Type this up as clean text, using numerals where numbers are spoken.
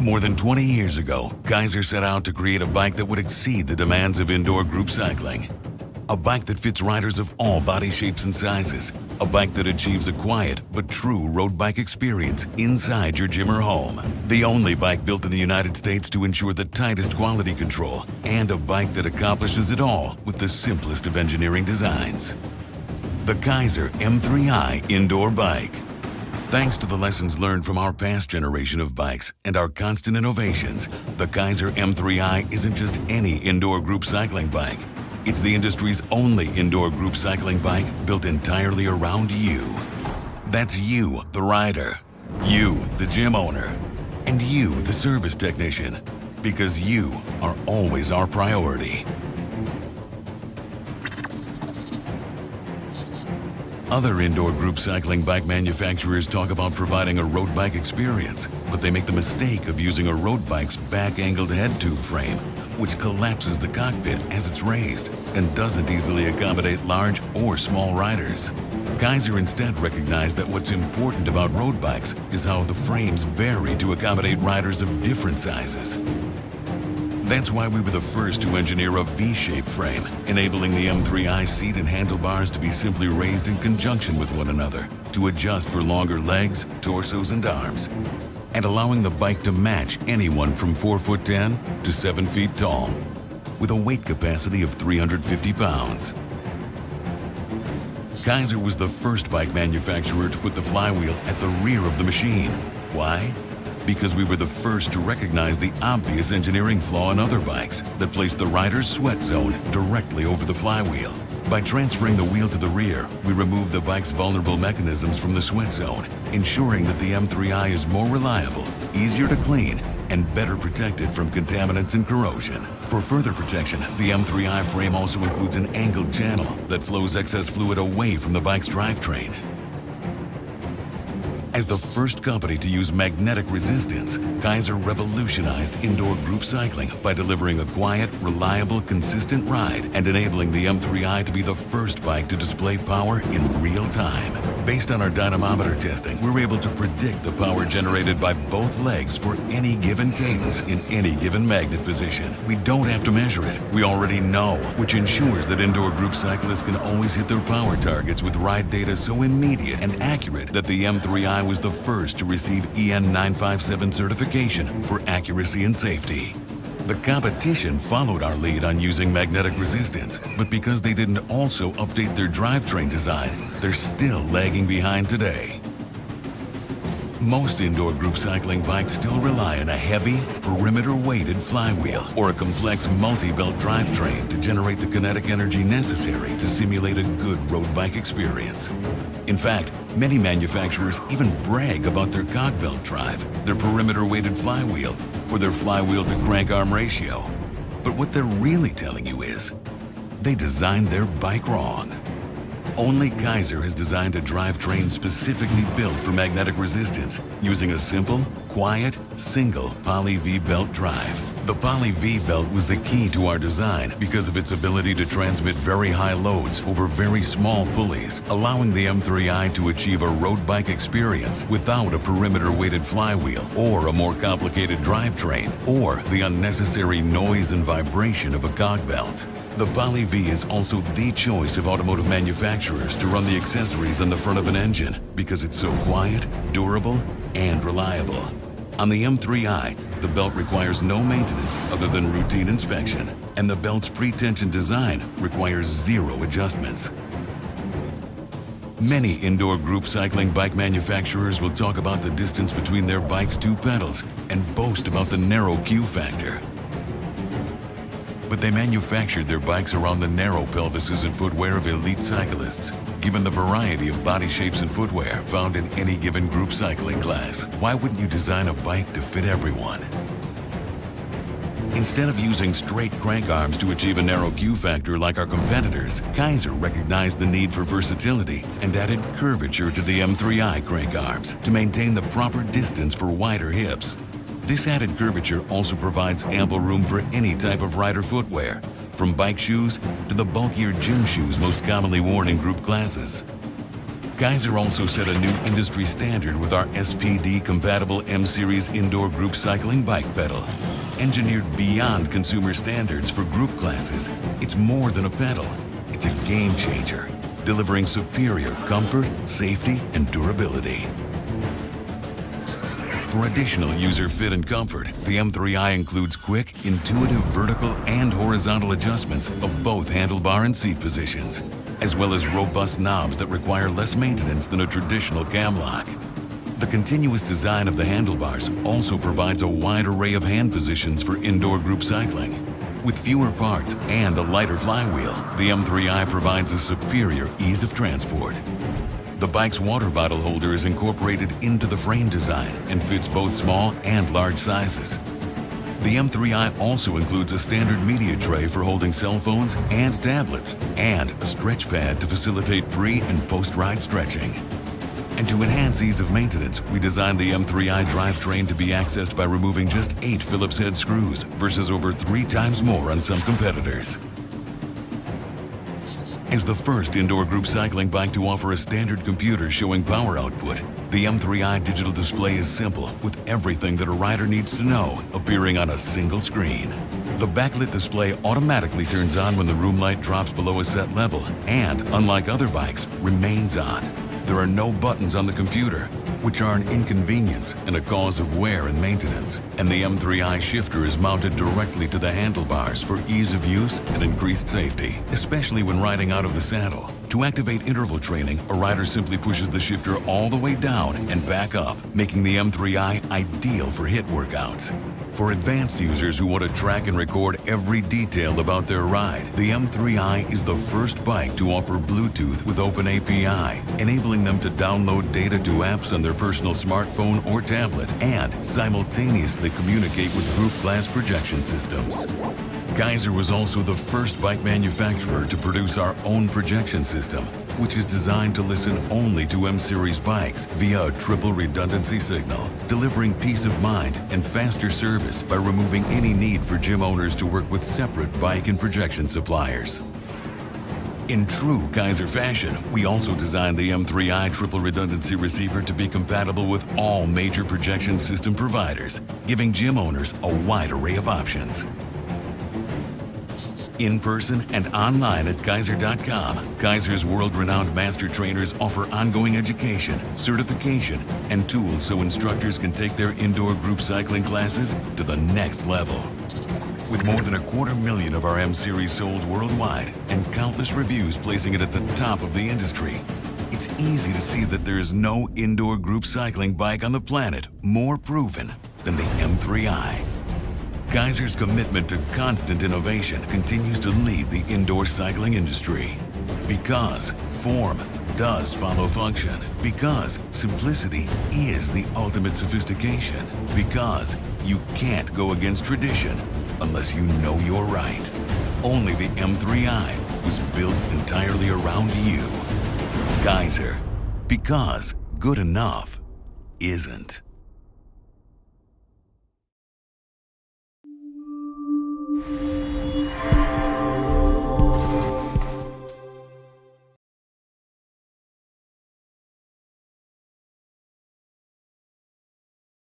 More than 20 years ago, Keiser set out to create a bike that would exceed the demands of indoor group cycling. A bike that fits riders of all body shapes and sizes. A bike that achieves a quiet but true road bike experience inside your gym or home. The only bike built in the United States to ensure the tightest quality control, and a bike that accomplishes it all with the simplest of engineering designs. The Keiser M3i indoor bike. Thanks to the lessons learned from our past generation of bikes and our constant innovations, the Keiser M3i isn't just any indoor group cycling bike. It's the industry's only indoor group cycling bike built entirely around you. That's you, the rider, you, the gym owner, and you, the service technician, because you are always our priority. Other indoor group cycling bike manufacturers talk about providing a road bike experience, but they make the mistake of using a road bike's back-angled head tube frame, which collapses the cockpit as it's raised and doesn't easily accommodate large or small riders. Keiser instead recognized that what's important about road bikes is how the frames vary to accommodate riders of different sizes. That's why we were the first to engineer a V-shaped frame, enabling the M3i seat and handlebars to be simply raised in conjunction with one another to adjust for longer legs, torsos, and arms, and allowing the bike to match anyone from 4'10" to 7 feet tall, with a weight capacity of 350 pounds. Keiser was the first bike manufacturer to put the flywheel at the rear of the machine. Why? Because we were the first to recognize the obvious engineering flaw in other bikes that placed the rider's sweat zone directly over the flywheel. By transferring the wheel to the rear, we removed the bike's vulnerable mechanisms from the sweat zone, ensuring that the M3i is more reliable, easier to clean, and better protected from contaminants and corrosion. For further protection, the M3i frame also includes an angled channel that flows excess fluid away from the bike's drivetrain. As the first company to use magnetic resistance, Keiser revolutionized indoor group cycling by delivering a quiet, reliable, consistent ride and enabling the M3i to be the first bike to display power in real time. Based on our dynamometer testing, we're able to predict the power generated by both legs for any given cadence in any given magnet position. We don't have to measure it. We already know, which ensures that indoor group cyclists can always hit their power targets with ride data so immediate and accurate that the M3i was the first to receive EN 957 certification for accuracy and safety. The competition followed our lead on using magnetic resistance, but because they didn't also update their drivetrain design, they're still lagging behind today. Most indoor group cycling bikes still rely on a heavy, perimeter-weighted flywheel or a complex multi-belt drivetrain to generate the kinetic energy necessary to simulate a good road bike experience. In fact, many manufacturers even brag about their cogbelt drive, their perimeter-weighted flywheel, or their flywheel-to-crank arm ratio. But what they're really telling you is, they designed their bike wrong. Only Keiser has designed a drivetrain specifically built for magnetic resistance, using a simple, quiet, single Poly V-belt drive. The Poly V-belt was the key to our design because of its ability to transmit very high loads over very small pulleys, allowing the M3i to achieve a road bike experience without a perimeter-weighted flywheel or a more complicated drivetrain or the unnecessary noise and vibration of a cogbelt. The Poly V is also the choice of automotive manufacturers to run the accessories on the front of an engine because it's so quiet, durable, and reliable. On the M3i, the belt requires no maintenance other than routine inspection, and the belt's pre-tension design requires zero adjustments. Many indoor group cycling bike manufacturers will talk about the distance between their bike's two pedals and boast about the narrow Q factor. But they manufactured their bikes around the narrow pelvises and footwear of elite cyclists. Given the variety of body shapes and footwear found in any given group cycling class, why wouldn't you design a bike to fit everyone? Instead of using straight crank arms to achieve a narrow Q factor like our competitors, Keiser recognized the need for versatility and added curvature to the M3i crank arms to maintain the proper distance for wider hips. This added curvature also provides ample room for any type of rider footwear, from bike shoes to the bulkier gym shoes most commonly worn in group classes. Keiser also set a new industry standard with our SPD-compatible M-Series indoor group cycling bike pedal. Engineered beyond consumer standards for group classes, it's more than a pedal. It's a game changer, delivering superior comfort, safety, and durability. For additional user fit and comfort, the M3i includes quick, intuitive vertical and horizontal adjustments of both handlebar and seat positions, as well as robust knobs that require less maintenance than a traditional cam lock. The continuous design of the handlebars also provides a wide array of hand positions for indoor group cycling. With fewer parts and a lighter flywheel, the M3i provides a superior ease of transport. The bike's water bottle holder is incorporated into the frame design and fits both small and large sizes. The M3i also includes a standard media tray for holding cell phones and tablets, and a stretch pad to facilitate pre- and post-ride stretching. And to enhance ease of maintenance, we designed the M3i drivetrain to be accessed by removing just 8 Phillips head screws versus over 3 times more on some competitors. As the first indoor group cycling bike to offer a standard computer showing power output, the M3i digital display is simple with everything that a rider needs to know appearing on a single screen. The backlit display automatically turns on when the room light drops below a set level and, unlike other bikes, remains on. There are no buttons on the computer, which are an inconvenience and a cause of wear and maintenance. And the M3i shifter is mounted directly to the handlebars for ease of use and increased safety, especially when riding out of the saddle. To activate interval training, a rider simply pushes the shifter all the way down and back up, making the M3i ideal for HIIT workouts. For advanced users who want to track and record every detail about their ride, the M3i is the first bike to offer Bluetooth with Open API, enabling them to download data to apps on their personal smartphone or tablet and simultaneously communicate with group class projection systems. Keiser was also the first bike manufacturer to produce our own projection system, which is designed to listen only to M-Series bikes via a triple redundancy signal, delivering peace of mind and faster service by removing any need for gym owners to work with separate bike and projection suppliers. In true Keiser fashion, we also designed the M3i triple redundancy receiver to be compatible with all major projection system providers, giving gym owners a wide array of options. In person and online at Keiser.com, Keiser's world-renowned master trainers offer ongoing education, certification, and tools so instructors can take their indoor group cycling classes to the next level. With more than 250,000 of our M-Series sold worldwide and countless reviews placing it at the top of the industry, it's easy to see that there is no indoor group cycling bike on the planet more proven than the M3i. Keiser's commitment to constant innovation continues to lead the indoor cycling industry. Because form does follow function. Because simplicity is the ultimate sophistication. Because you can't go against tradition unless you know you're right. Only the M3i was built entirely around you. Keiser. Because good enough isn't.